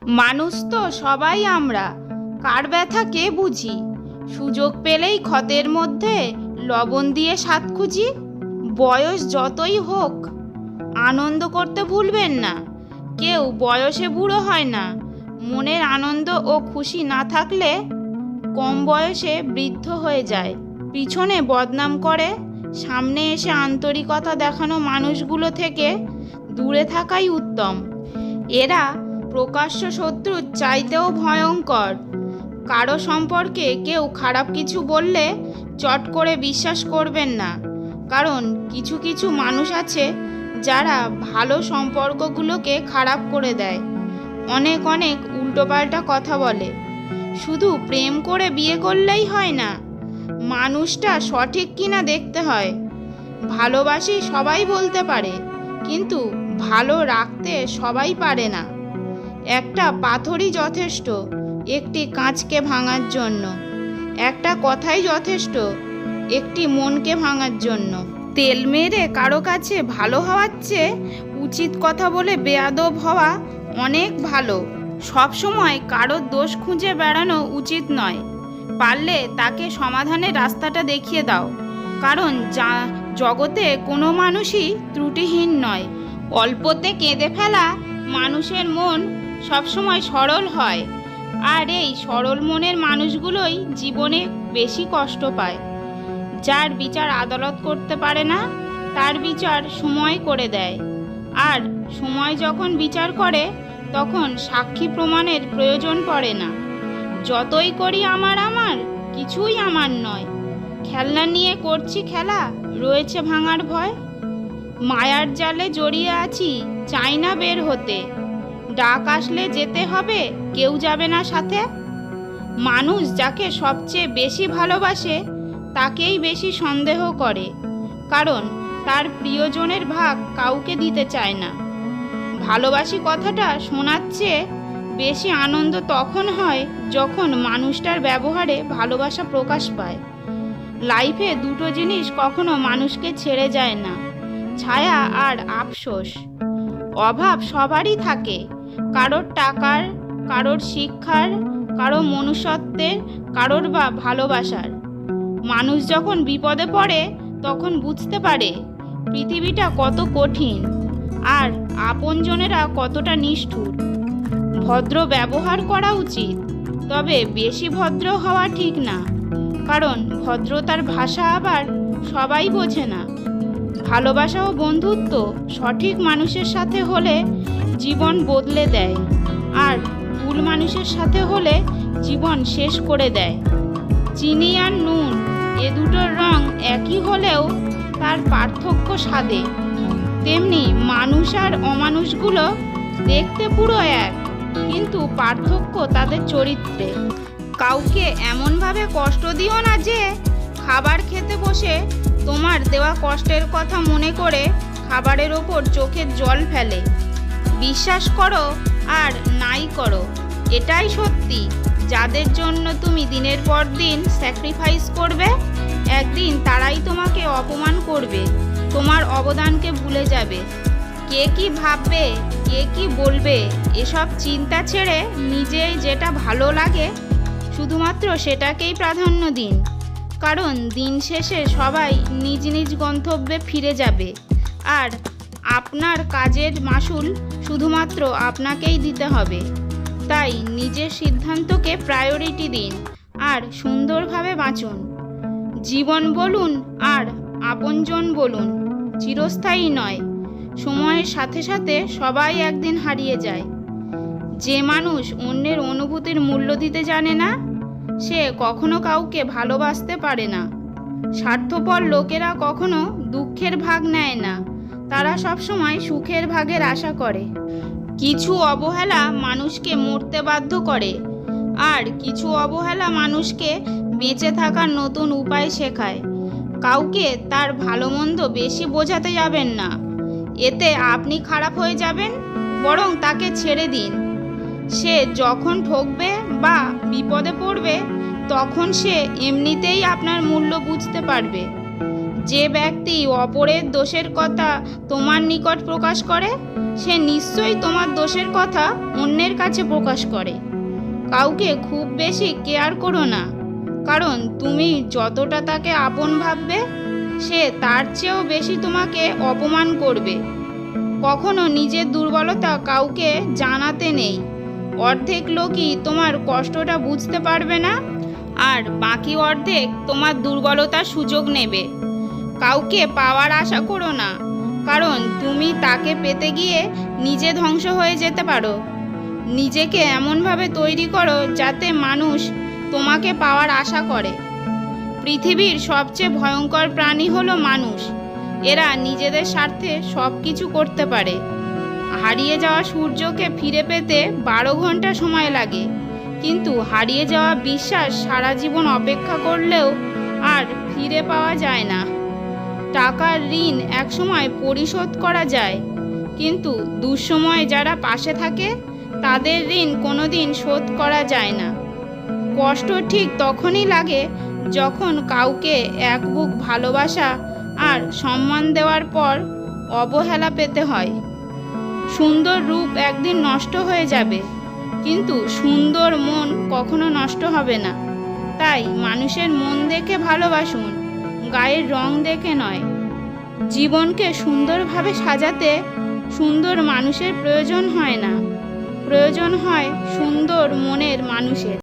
মানুষ তো সবাই আমরা, কার ব্যথা কে বুঝি। সুযোগ পেলেই ক্ষতের মধ্যে লবণ দিয়ে স্বাদ খুঁজি। বয়স যতই হোক আনন্দ করতে ভুলবেন না। কেউ বয়সে বুড়ো হয় না। মনের আনন্দ ও খুশি না থাকলে কম বয়সে বৃদ্ধ হয়ে যায়। পিছনে বদনাম করে সামনে এসে আন্তরিকতা দেখানো মানুষগুলো থেকে দূরে থাকাই উত্তম। এরা প্রকাশ্য শত্রুর চাইতেও ভয়ঙ্কর। কারো সম্পর্কে কেউ খারাপ কিছু বললে চট করে বিশ্বাস করবেন না, কারণ কিছু কিছু মানুষ আছে যারা ভালো সম্পর্কগুলোকে খারাপ করে দেয়। অনেক অনেক উল্টোপাল্টা কথা বলে। শুধু প্রেম করে বিয়ে করলেই হয় না, মানুষটা সঠিক কিনা দেখতে হয়। ভালোবাসি সবাই বলতে পারে, কিন্তু ভালো রাখতে সবাই পারে না। একটা পাথরই যথেষ্ট একটি কাঁচকে ভাঙার জন্য, একটা কথাই যথেষ্ট একটি মনকে ভাঙার জন্য। তেল মেরে কারো কাছে ভালো হওয়ার চেয়ে উচিত কথা বলে বেয়াদব হওয়া অনেক ভালো। সবসময় কারোর দোষ খুঁজে বেড়ানো উচিত নয়। পারলে তাকে সমাধানের রাস্তাটা দেখিয়ে দাও, কারণ জগতে কোনো মানুষই ত্রুটিহীন নয়। অল্পতে কেঁদে ফেলা মানুষের মন সবসময় সরল হয়, আর এই সরল মনের মানুষগুলোই জীবনে বেশি কষ্ট পায়। যার বিচার আদালত করতে পারে না, তার বিচার সময় করে দেয়। আর সময় যখন বিচার করে, তখন সাক্ষী প্রমাণের প্রয়োজন পড়ে না। যতই করি আমার কিছুই আমার নয়। খেলনা নিয়ে করছি খেলা, রয়েছে ভাঙার ভয়। মায়ার জালে জড়িয়ে আছি, চাই না বের হতে। ডাক আসলে যেতে হবে, কেউ যাবে না সাথে। মানুষ যাকে সবচেয়ে বেশি ভালোবাসে তাকেই বেশি সন্দেহ করে, কারণ তার প্রিয়জনের ভাগ কাউকে দিতে চায় না। ভালোবাসি কথাটা শোনার চেয়ে বেশি আনন্দ তখন হয় যখন মানুষটার ব্যবহারে ভালোবাসা প্রকাশ পায়। লাইফে দুটো জিনিস কখনো মানুষকে ছেড়ে যায় না, ছায়া আর আফসোস। অভাব সবারই থাকে, কারোর টাকার, কারোর শিক্ষার, কারো মনুষ্যত্বের, কারোর বা ভালোবাসার। মানুষ যখন বিপদে পড়ে তখন বুঝতে পারে পৃথিবীটা কত কঠিন আর আপনজনেরা কতটা নিষ্ঠুর। ভদ্র ব্যবহার করা উচিত, তবে বেশি ভদ্র হওয়া ঠিক না, কারণ ভদ্রতার ভাষা আবার সবাই বোঝে না। ভালোবাসা ও বন্ধুত্ব সঠিক মানুষের সাথে হলে জীবন বদলে দেয়, আর ভুল মানুষের সাথে হলে জীবন শেষ করে দেয়। চিনি আর নুন এ দুটোর রং একই হলেও তার পার্থক্য স্বাদে। তেমনি মানুষ আর অমানুষগুলো দেখতে পুরো এক, কিন্তু পার্থক্য তাদের চরিত্রে। কাউকে এমনভাবে কষ্ট দিও না যে খাবার খেতে বসে তোমার দেওয়া কষ্টের কথা মনে করে খাবারের ওপর চোখের জল ফেলে। বিশ্বাস করো আর নাই করো, এটাই সত্যি। যাদের জন্য তুমি দিনের পর দিন স্যাক্রিফাইস করবে, একদিন তারাই তোমাকে অপমান করবে, তোমার অবদানকে ভুলে যাবে। কে কি ভাববে, কে কি বলবে, এসব চিন্তা ছেড়ে নিজেই যেটা ভালো লাগে শুধুমাত্র সেটাকেই প্রাধান্য দিন, কারণ দিন শেষে সবাই নিজ নিজ গন্তব্যে ফিরে যাবে, আর আপনার কাজের মাসুল শুধুমাত্র আপনাকেই দিতে হবে। তাই নিজের সিদ্ধান্তকে প্রায়োরিটি দিন আর সুন্দরভাবে বাঁচুন। জীবন বলুন আর আপনজন বলুন চিরস্থায়ী নয়, সময়ের সাথে সাথে সবাই একদিন হারিয়ে যায়। যে মানুষ অন্যের অনুভূতির মূল্য দিতে জানে না, সে কখনো কাউকে ভালোবাসতে পারে না। স্বার্থপর লোকেরা কখনো দুঃখের ভাগ নেয় না, তারা সবসময় সুখের ভাগের আশা করে। কিছু অবহেলা মানুষকে মরতে বাধ্য করে, আর কিছু অবহেলা মানুষকে বেঁচে থাকার নতুন উপায় শেখায়। কাউকে তার ভালো মন্দ বেশি বোঝাতে যাবেন না, এতে আপনি খারাপ হয়ে যাবেন। বরং তাকে ছেড়ে দিন। সে যখন ঠকবে বা বিপদে পড়বে, তখন সে এমনিতেই আপনার মূল্য বুঝতে পারবে। যে ব্যক্তি অপরের দোষের কথা তোমার নিকট প্রকাশ করে, সে নিশ্চয়ই তোমার দোষের কথা অন্যের কাছে প্রকাশ করে। কাউকে খুব বেশি কেয়ার করো না, কারণ তুমি যতটা তাকে আপন ভাববে, সে তার চেয়েও বেশি তোমাকে অপমান করবে। কখনো নিজের দুর্বলতা কাউকে জানাতে নেই। অর্ধেক লোকই তোমার কষ্টটা বুঝতে পারবে না, আর বাকি অর্ধেক তোমার দুর্বলতার সুযোগ নেবে। কাউকে পাওয়ার আশা করো না, কারণ তুমি তাকে পেতে গিয়ে নিজে ধ্বংস হয়ে যেতে পারো। নিজেকে এমনভাবে তৈরি করো যাতে মানুষ তোমাকে পাওয়ার আশা করে। পৃথিবীর সবচেয়ে ভয়ঙ্কর প্রাণী হলো মানুষ। এরা নিজেদের স্বার্থে সব কিছু করতে পারে। হারিয়ে যাওয়া সূর্যকে ফিরে পেতে 12 ঘন্টা সময় লাগে, কিন্তু হারিয়ে যাওয়া বিশ্বাস সারা জীবন অপেক্ষা করলেও আর ফিরে পাওয়া যায় না। টাকার ঋণ একসময় পরিশোধ করা যায়, কিন্তু দুঃসময়ে যারা পাশে থাকে তাদের ঋণ কোনোদিন শোধ করা যায় না। কষ্ট ঠিক তখনই লাগে যখন কাউকে এক বুক ভালোবাসা আর সম্মান দেওয়ার পর অবহেলা পেতে হয়। সুন্দর রূপ একদিন নষ্ট হয়ে যাবে, কিন্তু সুন্দর মন কখনো নষ্ট হবে না। তাই মানুষের মন দেখে ভালোবাসুন, গায়ের রং দেখে নয়। জীবনকে সুন্দরভাবে সাজাতে সুন্দর মানুষের প্রয়োজন হয় না, প্রয়োজন হয় সুন্দর মনের মানুষের।